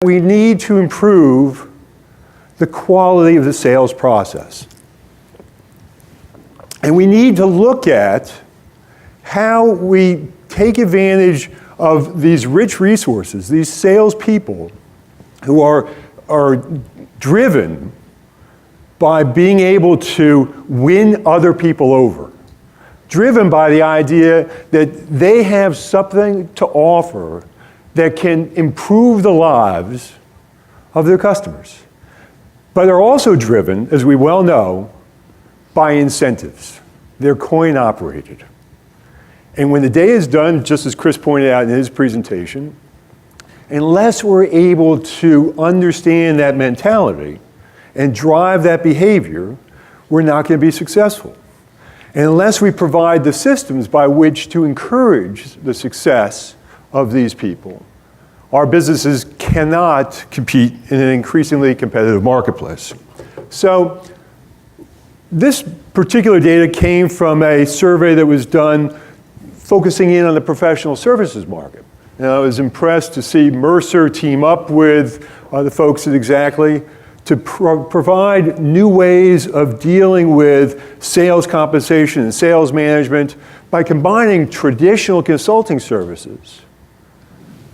We need to improve the quality of the sales process. And we need to look at how we take advantage of these rich resources, these salespeople who are driven by being able to win other people over, driven by the idea that they have something to offer that can improve the lives of their customers. But they're also driven, as we well know, by incentives. They're coin operated. And when the day is done, just as Chris pointed out in his presentation, unless we're able to understand that mentality and drive that behavior, we're not going to be successful. And unless we provide the systems by which to encourage the success of these people, our businesses cannot compete in an increasingly competitive marketplace. So this particular data came from a survey that was done focusing in on the professional services market. And I was impressed to see Mercer team up with the folks at Xactly to provide new ways of dealing with sales compensation and sales management by combining traditional consulting services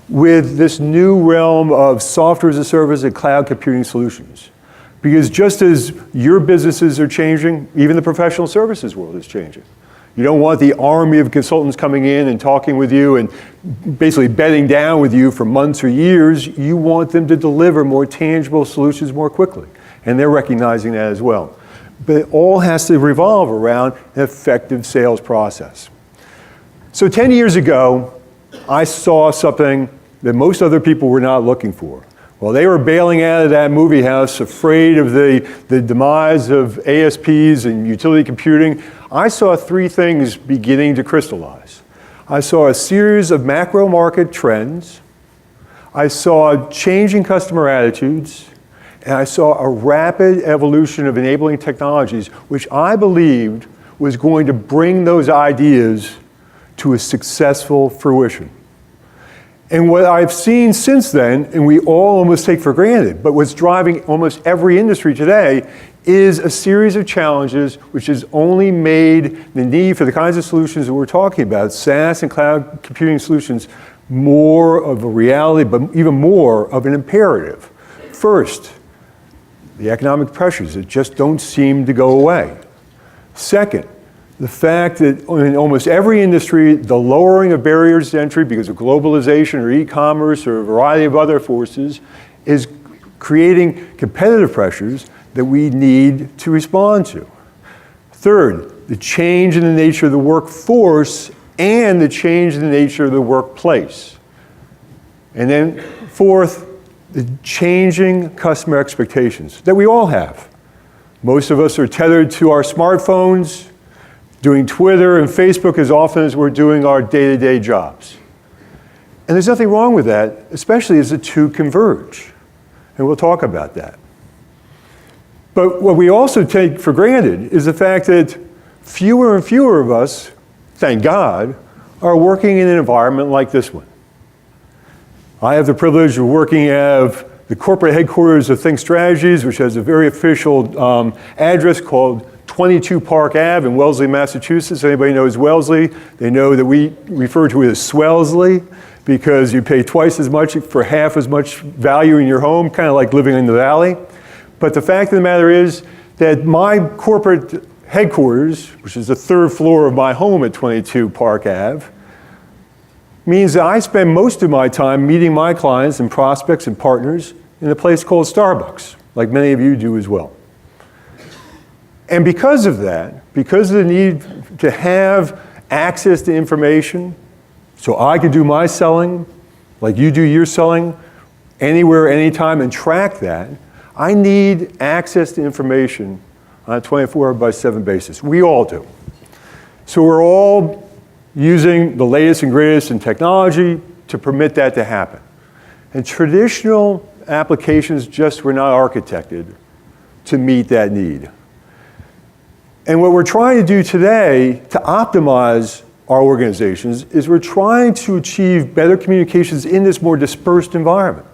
with this new realm of software as a service and cloud computing solutions. Because just as your businesses are changing, even the professional services world is changing. You don't want the army of consultants coming in and talking with you and basically bedding down with you for months or years. You want them to deliver more tangible solutions more quickly. And they're recognizing that as well. But it all has to revolve around an effective sales process. So 10 years ago, I saw something that most other people were not looking for. While they were bailing out of that movie house, afraid of the demise of ASPs and utility computing, I saw three things beginning to crystallize. I saw a series of macro market trends, I saw changing customer attitudes, and I saw a rapid evolution of enabling technologies, which I believed was going to bring those ideas to a successful fruition. And what I've seen since then, and we all almost take for granted, but what's driving almost every industry today is a series of challenges which has only made the need for the kinds of solutions that we're talking about, SaaS and cloud computing solutions, more of a reality, but even more of an imperative. First, the economic pressures that just don't seem to go away. Second, the fact that in almost every industry, the lowering of barriers to entry because of globalization or e-commerce or a variety of other forces is creating competitive pressures that we need to respond to. Third, the change in the nature of the workforce and the change in the nature of the workplace. And then fourth, the changing customer expectations that we all have. Most of us are tethered to our smartphones, doing Twitter and Facebook as often as we're doing our day-to-day jobs. And there's nothing wrong with that, especially as the two converge. And we'll talk about that. But what we also take for granted is the fact that fewer and fewer of us, thank God, are working in an environment like this one. I have the privilege of working at the corporate headquarters of THINKstrategies, which has a very official address called 22 Park Ave in Wellesley, Massachusetts. Anybody knows Wellesley? They know that we refer to it as Swellesley because you pay twice as much for half as much value in your home, kind of like living in the valley. But the fact of the matter is that my corporate headquarters, which is the third floor of my home at 22 Park Ave, means that I spend most of my time meeting my clients and prospects and partners in a place called Starbucks, like many of you do as well. And because of that, because of the need to have access to information, so I can do my selling, like you do your selling, anywhere, anytime, and track that, I need access to information on a 24/7 basis. We all do. So we're all using the latest and greatest in technology to permit that to happen. And traditional applications just were not architected to meet that need. And what we're trying to do today to optimize our organizations is we're trying to achieve better communications in this more dispersed environment.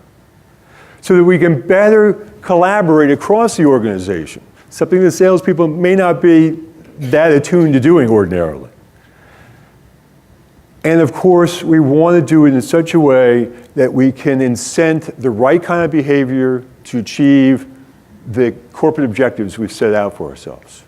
so that we can better collaborate across the organization, something that salespeople may not be that attuned to doing ordinarily. And of course, we want to do it in such a way that we can incent the right kind of behavior to achieve the corporate objectives we've set out for ourselves.